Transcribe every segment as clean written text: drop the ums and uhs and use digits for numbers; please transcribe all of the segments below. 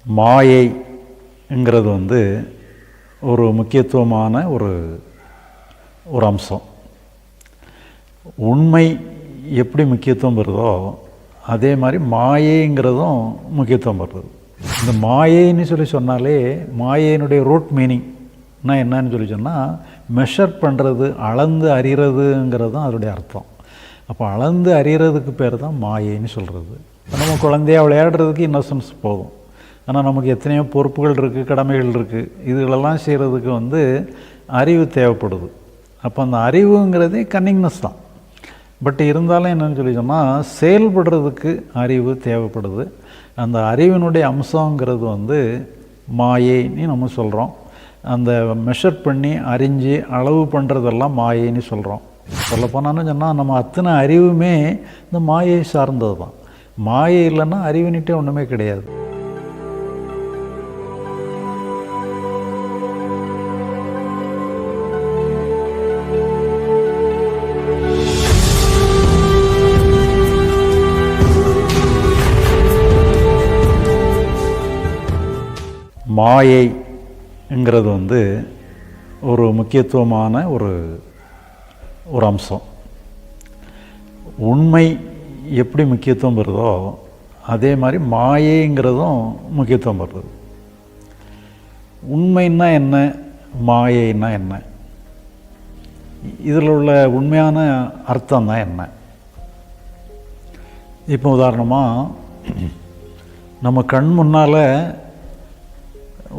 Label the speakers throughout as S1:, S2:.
S1: மாயைங்கிறது ஒரு முக்கியத்துவமான ஒரு அம்சம். உண்மை எப்படி முக்கியத்துவம் பெறுதோ அதே மாதிரி மாயைங்கிறதும் முக்கியத்துவம் பெறுது. இந்த மாயைன்னு சொன்னாலே மாயையினுடைய ரூட் மீனிங்னா என்னன்னு சொன்னால் மெஷர் பண்ணுறது, அளந்து அறிகிறதுங்கிறது தான் அதனுடைய அர்த்தம். அப்போ அளந்து அறிகிறதுக்கு பேர் தான் மாயைன்னு சொல்கிறது. நம்ம குழந்தையாக விளையாடுறதுக்கு இன்னசென்ஸ் போதும். ஆனால் நமக்கு எத்தனையோ பொறுப்புகள் இருக்குது, கடமைகள் இருக்குது. இதுகளெல்லாம் செய்கிறதுக்கு அறிவு தேவைப்படுது. அப்போ அந்த அறிவுங்கிறதே கன்னிங்னஸ் தான். பட் இருந்தாலும் என்னென்னு சொன்னால் செயல்படுறதுக்கு அறிவு தேவைப்படுது. அந்த அறிவினுடைய அம்சங்கிறது மாயைன்னு நம்ம சொல்கிறோம். அந்த மெஷர் பண்ணி அறிஞ்சு அளவு பண்ணுறதெல்லாம் மாயைன்னு சொல்கிறோம். சொல்லப்போனான்னு சொன்னால் நம்ம அத்தனை அறிவுமே இந்த மாயை சார்ந்தது தான். மாயை இல்லைன்னா அறிவுனிட்டே ஒன்றுமே கிடையாது. மாயைங்கிறது ஒரு முக்கியத்துவமான ஒரு அம்சம். உண்மை எப்படி முக்கியத்துவம் பெறுதோ அதே மாதிரி மாயைங்கிறதும் முக்கியத்துவம் பெறுது. உண்மைன்னா என்ன, மாயைன்னா என்ன, இதில் உள்ள உண்மையான அர்த்தம் தான் என்ன? இப்போ உதாரணமாக நம்ம கண் முன்னால்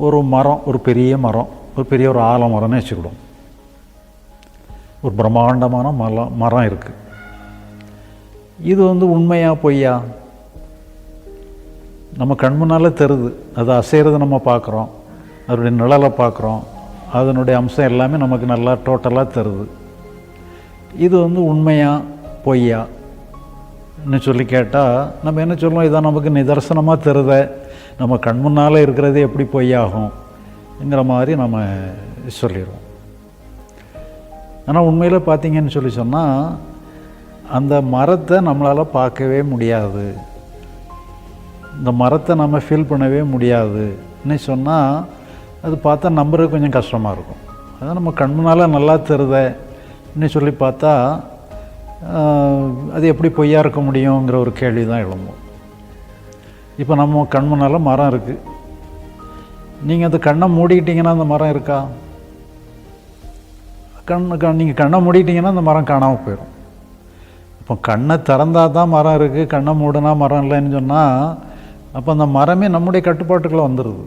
S1: ஒரு மரம், ஒரு பெரிய ஒரு ஆலமரம்னு வச்சுக்கிடுவோம். ஒரு பிரம்மாண்டமான மரம் இருக்குது. இது உண்மையா பொய்யா? நம்ம கண் முன்னால் தெரியுது, அது அசைகிறது நம்ம பார்க்குறோம், அதனுடைய நிழலை பார்க்குறோம், அதனுடைய அம்சம் எல்லாமே நமக்கு நல்லா டோட்டலாக தெரியுது. இது உண்மையா பொய்யான்னு சொல்லி கேட்டால் நம்ம என்ன சொல்லுவோம்? இதான் நமக்கு நிதர்சனமாக தெரியுத, நம்ம கண் முன்னால் இருக்கிறது எப்படி பொய்யாகும்ங்கிற மாதிரி நம்ம சொல்லிடுவோம். ஆனால் உண்மையில் பார்த்தீங்கன்னு சொன்னால் அந்த மரத்தை நம்மளால் பார்க்கவே முடியாது, இந்த மரத்தை நம்ம ஃபீல் பண்ணவே முடியாதுன்னு சொன்னால் அது பார்த்தா நம்புறது கொஞ்சம் கஷ்டமாக இருக்கும். அதான் நம்ம கண் முன்னால் நல்லா தெரியுதுன்னு சொல்லி பார்த்தா அது எப்படி பொய்யா இருக்க முடியுங்கிற ஒரு கேள்வி தான் எழும்பும். இப்போ நம்ம கண் முன்னால் மரம் இருக்குது, நீங்கள் அந்த கண்ணை மூடிக்கிட்டிங்கன்னா அந்த மரம் இருக்கா? நீங்கள் கண்ணை மூடிக்கிட்டிங்கன்னா அந்த மரம் காணாமல் போயிடும். இப்போ கண்ணை திறந்தால் தான் மரம் இருக்குது, கண்ணை மூடினா மரம் இல்லைன்னு சொன்னால் அப்போ அந்த மரமே நம்முடைய கட்டுப்பாட்டுக்குள்ளே வந்துடுது.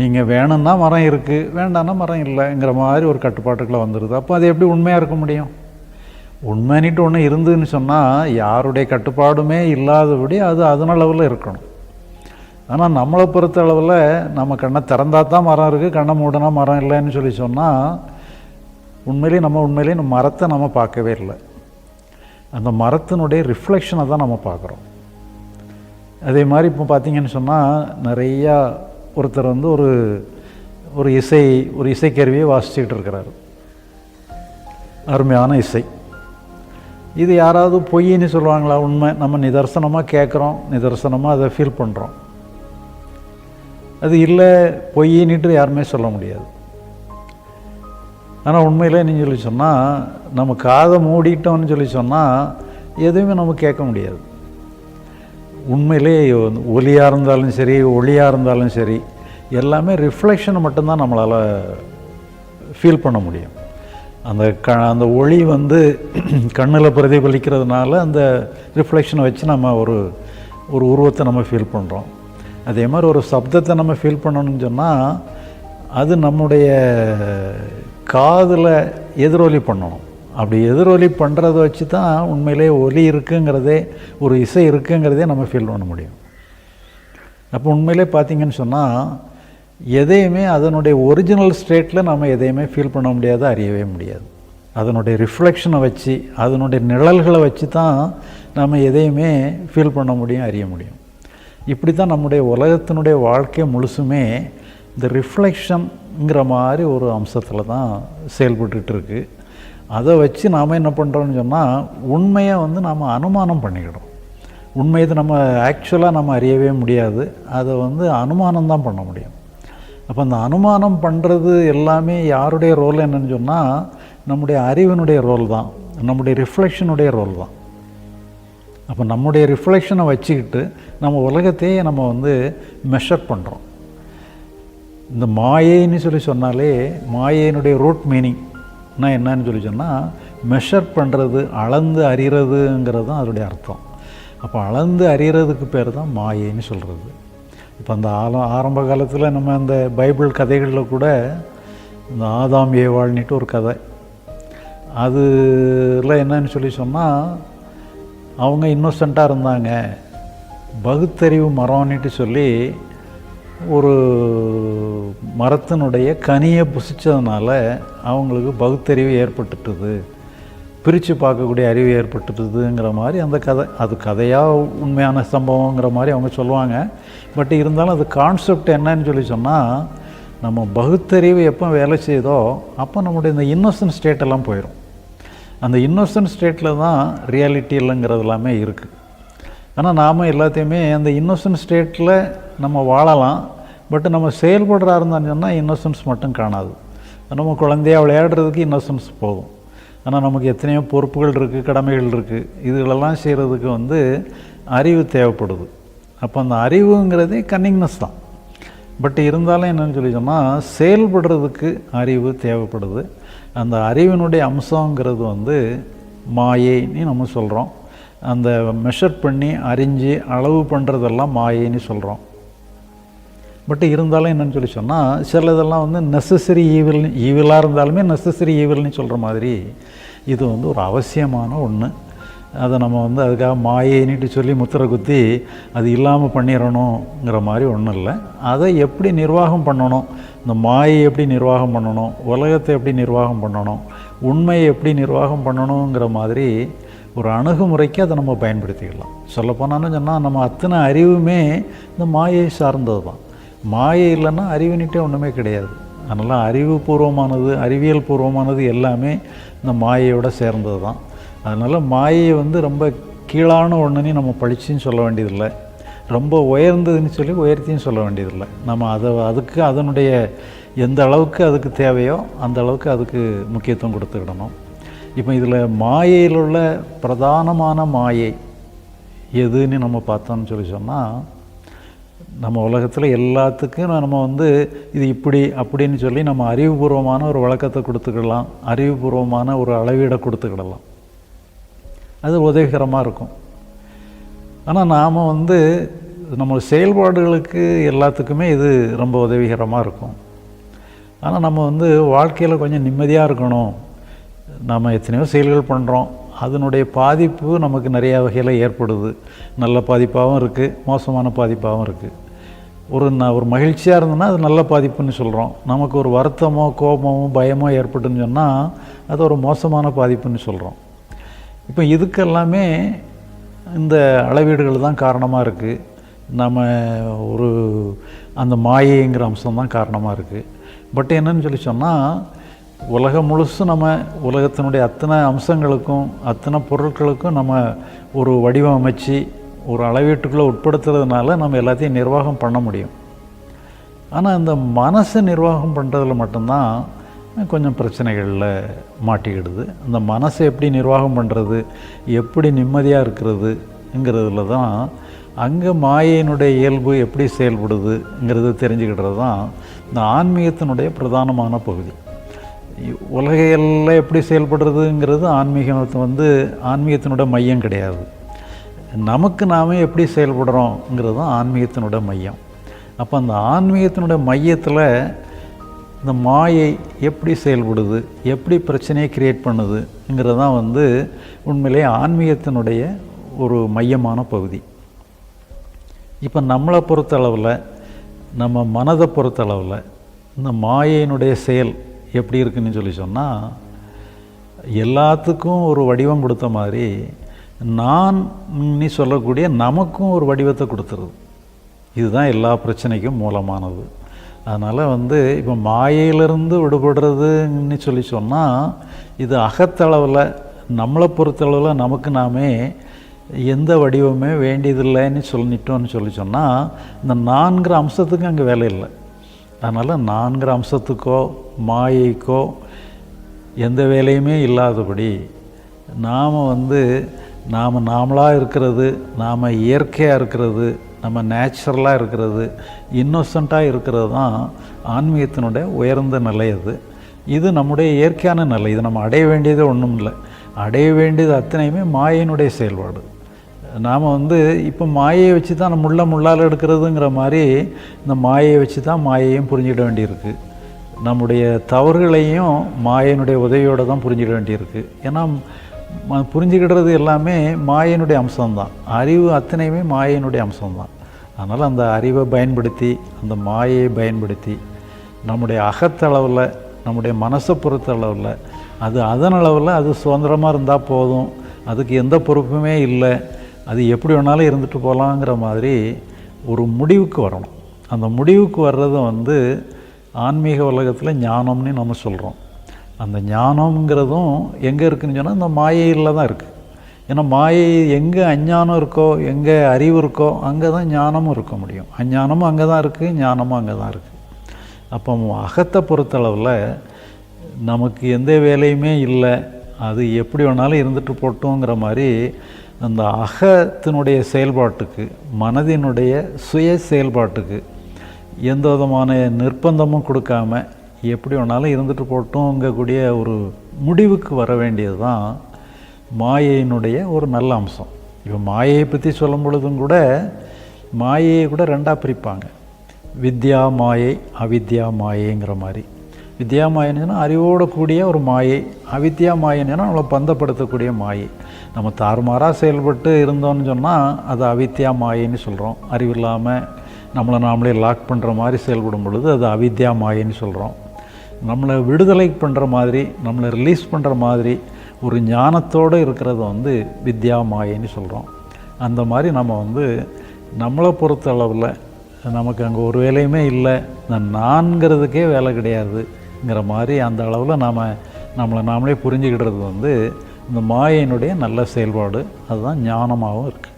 S1: நீங்கள் வேணும்னா மரம் இருக்குது, வேண்டாம்னா மரம் இல்லைங்கிற மாதிரி ஒரு கட்டுப்பாட்டுக்குள்ளே வந்துடுது. அப்போ அது எப்படி உண்மையாக இருக்க முடியும்? உண்மைன்ட்டு ஒன்று இருந்துன்னு சொன்னால் யாருடைய கட்டுப்பாடுமே இல்லாதபடி அது அதனளவில் இருக்கணும். ஆனால் நம்மளை பொறுத்த அளவில் நம்ம கண்ணை திறந்தா தான் மரம் இருக்குது, கண்ணை மூடினா மரம் இல்லைன்னு சொல்லி சொன்னால் உண்மையிலேயே நம்ம மரத்தை நம்ம பார்க்கவே இல்லை, அந்த மரத்தினுடைய ரிஃப்ளெக்ஷனை தான் நம்ம பார்க்குறோம். அதே மாதிரி இப்போ பார்த்தீங்கன்னு சொன்னால் நிறையா ஒருத்தர் ஒரு இசைக்கருவியை வாசிச்சுக்கிட்டு இருக்கிறாரு, அருமையான இசை. இது யாராவது பொய்ன்னு சொல்லுவாங்களா? உண்மை. நம்ம நிதர்சனமாக கேட்குறோம், நிதர்சனமாக அதை ஃபீல் பண்ணுறோம். அது இல்லை பொய்ன்னுட்டு யாருமே சொல்ல முடியாது. ஆனால் உண்மையில் நீங்கள் சொல்லி சொன்னால் நம்ம காதை மூடிட்டோம்னு சொல்லி சொன்னால் எதுவுமே நம்ம கேட்க முடியாது. உண்மையிலே ஒலியாக இருந்தாலும் சரி, ஒளியாக இருந்தாலும் சரி, எல்லாமே ரிஃப்ளெக்ஷனை மட்டும்தான் நம்மளால் ஃபீல் பண்ண முடியும். அந்த ஒளி கண்ணில் பிரதிபலிக்கிறதுனால அந்த ரிஃப்ளெக்ஷனை வச்சு நம்ம ஒரு உருவத்தை நம்ம ஃபீல் பண்ணுறோம். அதே மாதிரி ஒரு சப்தத்தை நம்ம ஃபீல் பண்ணணும்னு சொன்னால் அது நம்முடைய காதில் எதிரொலி பண்ணணும். அப்படி எதிரொலி பண்ணுறத வச்சு தான் உண்மையிலே ஒலி இருக்குங்கிறதே, ஒரு இசை இருக்குங்கிறதே நம்ம ஃபீல் பண்ண முடியும். அப்போ உண்மையிலே பார்த்திங்கன்னு சொன்னால் எதையுமே அதனுடைய ஒரிஜினல் ஸ்டேட்டில் நம்ம எதையுமே ஃபீல் பண்ண முடியாது, அறியவே முடியாது. அதனுடைய ரிஃப்ளெக்ஷனை வச்சு, அதனுடைய நிழல்களை வச்சு தான் நம்ம எதையுமே ஃபீல் பண்ண முடியும், அறிய முடியும். இப்படி தான் நம்முடைய உலகத்தினுடைய வாழ்க்கை முழுசுமே இந்த ரிஃப்ளெக்ஷன்ங்கிற மாதிரி ஒரு அம்சத்தில் தான் செயல்பட்டுக்கிட்டு இருக்குது. அதை வச்சு நாம் என்ன பண்ணுறோன்னு சொன்னால் உண்மையை நாம் அனுமானம் பண்ணிக்கிடும். உண்மை இது நம்ம ஆக்சுவலாக நம்ம அறியவே முடியாது. அதை வந்து அனுமானம் தான் பண்ண முடியும். அப்போ அந்த அனுமானம் பண்ணுறது எல்லாமே யாருடைய ரோல் என்னன்னு சொன்னால் நம்முடைய அறிவினுடைய ரோல் தான், நம்முடைய ரிஃப்ளெக்ஷனுடைய ரோல் தான். அப்போ நம்முடைய ரிஃப்ளெக்ஷனை வச்சுக்கிட்டு நம்ம உலகத்தையே நம்ம வந்து மெஷர் பண்ணுறோம். இந்த மாயைன்னு சொல்லி சொன்னாலே மாயையினுடைய ரூட் மீனிங்னா என்னன்னு சொல்லி சொன்னால் மெஷர் பண்ணுறது, அளந்து அறிகிறதுங்கிறது தான் அதோடைய அர்த்தம். அப்போ அளந்து அறிகிறதுக்கு பேர் தான் மாயைன்னு சொல்கிறது. இப்போ அந்த ஆரம்ப காலத்தில் நம்ம அந்த பைபிள் கதைகளில் கூட இந்த ஆதாம் ஏவாள்னிட்டு ஒரு கதை, அதில் என்னன்னு சொல்லி சொன்னால் அவங்க இன்னோசென்ட்டாக இருந்தாங்க. பகுத்தறிவு மரம்னுட்டு சொல்லி ஒரு மரத்தினுடைய கனியை புசித்ததுனால அவங்களுக்கு பகுத்தறிவு ஏற்பட்டுட்டுது, பிரித்து பார்க்கக்கூடிய அறிவு ஏற்பட்டுட்டுதுங்கிற மாதிரி அந்த கதை. அது கதையாக உண்மையான சம்பவங்கிற மாதிரி அவங்க சொல்லுவாங்க. பட் இருந்தாலும் அது கான்செப்ட் என்னன்னு சொல்லி சொன்னால் நம்ம பகுத்தறிவு எப்போ வேலை செய்தோ அப்போ நம்முடைய இந்த இன்னோசன்ட் ஸ்டேட்டெல்லாம் போயிடும். அந்த இன்னோசன்ட் ஸ்டேட்டில் தான் ரியாலிட்டி இல்லைங்கிறது எல்லாமே இருக்குது. ஆனால் நாம் எல்லாத்தையுமே அந்த இன்னோசன்ட் ஸ்டேட்டில் நம்ம வாழலாம். பட் நம்ம செயல்படுறா இருந்தான்னு சொன்னால் இன்னோசன்ஸ் மட்டும் காணாது. நம்ம குழந்தையாக விளையாடுறதுக்கு இன்னோசன்ஸ் போதும். ஆனால் நமக்கு எத்தனையோ பொறுப்புகள் இருக்குது, கடமைகள் இருக்குது. இதுகளெல்லாம் செய்கிறதுக்கு வந்து அறிவு தேவைப்படுது. அப்போ அந்த அறிவுங்கிறதே கன்னிங்னஸ் தான். பட் இருந்தாலும் என்னென்னு சொல்லி சொன்னால் செயல்படுறதுக்கு அறிவு தேவைப்படுது. அந்த அறிவினுடைய அம்சங்கிறது வந்து மாயைன்னு நம்ம சொல்கிறோம். அந்த மெஷர் பண்ணி அறிஞ்சு அளவு பண்ணுறதெல்லாம் மாயைன்னு சொல்கிறோம். பட் இருந்தாலும் என்னென்னு சொல்லி சொன்னால் சில இதெல்லாம் வந்து நெசசரி ஈவிலாக இருந்தாலுமே நெசசரி ஈவில்னு சொல்கிற மாதிரி இது வந்து ஒரு அவசியமான ஒன்று. அதை நம்ம வந்து அதுக்காக மாயைன்னுட்டு சொல்லி முத்திரை குத்தி அது இல்லாமல் பண்ணிடணுங்கிற மாதிரி ஒன்றும் இல்லை. அதை எப்படி நிர்வாகம் பண்ணணும், இந்த மாயை எப்படி நிர்வாகம் பண்ணணும், உலகத்தை எப்படி நிர்வாகம் பண்ணணும், உண்மையை எப்படி நிர்வாகம் பண்ணணுங்கிற மாதிரி ஒரு அணுகுமுறைக்கு அதை நம்ம பயன்படுத்திக்கலாம். சொல்லப்போனான்னு சொன்னால் நம்ம அத்தனை அறிவுமே இந்த மாயை சார்ந்தது தான். மாயை இல்லைன்னா அறிவுன்னுட்டே ஒன்றுமே கிடையாது. அதனால் அறிவுபூர்வமானது, அறிவியல் பூர்வமானது எல்லாமே இந்த மாயையோடு சேர்ந்தது தான். அதனால் மாயை வந்து ரொம்ப கீழான ஒன்றுன்னு நம்ம பழிச்சின்னு சொல்ல வேண்டியதில்லை, ரொம்ப உயர்ந்ததுன்னு சொல்லி உயர்த்தின்னு சொல்ல வேண்டியதில்லை. நம்ம அதுக்கு அதனுடைய எந்த அளவுக்கு அதுக்கு தேவையோ அந்த அளவுக்கு அதுக்கு முக்கியத்துவம் கொடுத்துக்கிடணும். இப்போ இதில் மாயையில் உள்ள பிரதானமான மாயை எதுன்னு நம்ம பார்த்தோம்னு சொல்லி சொன்னால் நம்ம உலகத்தில் எல்லாத்துக்கும் நம்ம வந்து இது இப்படி அப்படின்னு சொல்லி நம்ம அறிவுபூர்வமான ஒரு விளக்கத்தை கொடுத்துக்கிடலாம், அறிவுபூர்வமான ஒரு அளவீடை கொடுத்துக்கிடலாம். அது உதவிகரமாக இருக்கும். ஆனால் நாம் வந்து நம்ம செயல்பாடுகளுக்கு எல்லாத்துக்குமே இது ரொம்ப உதவிகரமாக இருக்கும். ஆனால் நம்ம வந்து வாழ்க்கையில் கொஞ்சம் நிம்மதியாக இருக்கணும். நாம் எத்தனையோ செயல்கள் பண்ணுறோம், அதனுடைய பாதிப்பு நமக்கு நிறையா வகையில் ஏற்படுது. நல்ல பாதிப்பாகவும் இருக்குது, மோசமான பாதிப்பாகவும் இருக்குது. ஒரு மகிழ்ச்சியாக இருந்ததுன்னா அது நல்ல பாதிப்புன்னு சொல்கிறோம். நமக்கு ஒரு வருத்தமோ கோபமோ பயமோ ஏற்பட்டுன்னு சொன்னால் அது ஒரு மோசமான பாதிப்புன்னு சொல்கிறோம். இப்போ இதுக்கெல்லாமே இந்த அளவீடுகள் தான் காரணமாக இருக்குது. நம்ம ஒரு அந்த மாயைங்கிற அம்சம் தான் காரணமாக இருக்குது. பட் என்னன்னு சொல்லி சொன்னால் உலகம் முழுசும் நம்ம உலகத்தினுடைய அத்தனை அம்சங்களுக்கும் அத்தனை பொருட்களுக்கும் நம்ம ஒரு வடிவம் அமைச்சு ஒரு அளவீட்டுக்குள்ளே உட்படுத்துறதுனால நம்ம எல்லாத்தையும் நிர்வாகம் பண்ண முடியும். ஆனால் இந்த மனசை நிர்வாகம் பண்ணுறதுல மட்டும்தான் கொஞ்சம் பிரச்சனைகளில் மாட்டிக்கிடுது. அந்த மனசை எப்படி நிர்வாகம் பண்ணுறது, எப்படி நிம்மதியாக இருக்கிறதுங்கிறதுல தான் அங்கே மாயையினுடைய இயல்பு எப்படி செயல்படுதுங்கிறது தெரிஞ்சுக்கிட்டது தான் இந்த ஆன்மீகத்தினுடைய பிரதானமான பகுதி. உலகையெல்லாம் எப்படி செயல்படுறதுங்கிறது ஆன்மீகத்தினுடைய மையம் கிடையாது. நமக்கு நாமே எப்படி செயல்படுறோங்கிறது தான் ஆன்மீகத்தினுடைய மையம். அப்போ அந்த ஆன்மீகத்தினுடைய மையத்தில் இந்த மாயை எப்படி செயல்படுது, எப்படி பிரச்சனையை கிரியேட் பண்ணுதுங்கிறது தான் வந்து உண்மையிலே ஆன்மீகத்தினுடைய ஒரு மையமான பகுதி. இப்போ நம்மளை பொறுத்தளவில், நம்ம மனதை பொறுத்தளவில் இந்த மாயையினுடைய செயல் எப்படி இருக்குன்னு சொல்லி சொன்னால் எல்லாத்துக்கும் ஒரு வடிவம் கொடுத்த மாதிரி நான் நீ சொல்லக்கூடிய நமக்கும் ஒரு வடிவத்தை கொடுத்துருது. இதுதான் எல்லா பிரச்சனைக்கும் மூலமானது. அதனால் வந்து இப்போ மாயையிலிருந்து விடுபடுறதுன்னு சொல்லி சொன்னால் இது அகத்தளவில் நம்மளை பொறுத்தளவில் நமக்கு நாமே எந்த வடிவமே வேண்டியதில்லைன்னு சொல்லிட்டோன்னு சொன்னால் இந்த 4 அம்சத்துக்கு அங்கே வேலை இல்லை. அதனால் 4 அம்சத்துக்கோ மாயைக்கோ எந்த வேலையுமே இல்லாதபடி நாம் நாமளாக இருக்கிறது, நாம் இயற்கையாக இருக்கிறது, நம்ம நேச்சுரலாக இருக்கிறது, இன்னோசண்ட்டாக இருக்கிறது தான் ஆன்மீகத்தினுடைய உயர்ந்த நிலை. இது நம்முடைய இயற்கையான நிலை. இது நம்ம அடைய வேண்டியது ஒன்றும் இல்லை. அடைய வேண்டியது அத்தனையுமே மாயையினுடைய செயல்பாடு. நாம் இப்போ மாயையை வச்சு தான் நம்ம முள்ளால் எடுக்கிறதுங்கிற மாதிரி இந்த மாயையை வச்சு தான் மாயையும் புரிஞ்சிட வேண்டியிருக்கு. நம்முடைய தவறுகளையும் மாயையினுடைய உதவியோடு தான் புரிஞ்சிட வேண்டியிருக்கு. ஏன்னா புரிஞ்சுக்கிடுறது எல்லாமே மாயையினுடைய அம்சம்தான். அறிவு அத்தனையுமே மாயையினுடைய அம்சம்தான். அதனால் அந்த அறிவை பயன்படுத்தி, அந்த மாயையை பயன்படுத்தி நம்முடைய அகத்தளவில், நம்முடைய மனசை பொறுத்த அளவில், அதன் அளவில் அது சுதந்திரமாக இருந்தால் போதும், அதுக்கு எந்த பொறுப்புமே இல்லை, அது எப்படி வேணாலும் இருந்துட்டு போகலாங்கிற மாதிரி ஒரு முடிவுக்கு வரணும். அந்த முடிவுக்கு வர்றது ஆன்மீக உலகத்தில் ஞானம்னு நம்ம சொல்கிறோம். அந்த ஞானம்ங்கிறதும் எங்கே இருக்குதுன்னு சொன்னால் இந்த மாயையில் தான் இருக்குது. ஏன்னா மாயை எங்கே அஞ்ஞானம் இருக்கோ, எங்கே அறிவு இருக்கோ, அங்கே தான் ஞானமும் இருக்க முடியும். அஞ்ஞானமும் அங்கே தான் இருக்குது, ஞானமும் அங்கே தான் இருக்குது. அப்போ அகத்தை பொறுத்தளவில் நமக்கு எந்த வேலையுமே இல்லை, அது எப்படி வேணாலும் இருந்துட்டு போட்டோங்கிற மாதிரி அந்த அகத்தினுடைய செயல்பாட்டுக்கு, மனதினுடைய சுய செயல்பாட்டுக்கு எந்த விதமான நிர்பந்தமும் கொடுக்காம எப்படி வேணாலும் இருந்துட்டு போட்டோங்கக்கூடிய ஒரு முடிவுக்கு வர வேண்டியது தான் மாயையினுடைய ஒரு நல்ல அம்சம். இப்போ மாயையை பற்றி சொல்லும் பொழுதும் கூட மாயையை கூட 2ஆக பிரிப்பாங்க. வித்யா மாயை, அவித்யா மாயைங்கிற மாதிரி. வித்யா மாயைன்னா அறிவோடு கூடிய ஒரு மாயை, அவித்யா மாயைன்னா நம்மளை பந்தப்படுத்தக்கூடிய மாயை. நம்ம தாறுமாறாக செயல்பட்டு இருந்தோம்னு சொன்னால் அது அவித்யா மாயைன்னு சொல்கிறோம். அறிவில்லாமல் நம்மளை நாமளே லாக் பண்ணுற மாதிரி செயல்படும் பொழுது அது அவித்யா மாயைன்னு சொல்கிறோம். நம்மளை விடுதலை பண்ணுற மாதிரி, நம்மளை ரிலீஸ் பண்ணுற மாதிரி ஒரு ஞானத்தோடு இருக்கிறத வித்யா மாயைன்னு சொல்கிறோம். அந்த மாதிரி நம்ம நம்மளை பொறுத்த அளவில் நமக்கு அங்கே ஒரு வேலையுமே இல்லை, நான்கிறதுக்கே வேலை கிடையாதுங்கிற மாதிரி அந்த அளவில் நம்மளை நாமளே புரிஞ்சுக்கிடுறது இந்த மாயையினுடைய நல்ல செயல்பாடு. அதுதான் ஞானமாகவும் இருக்குது.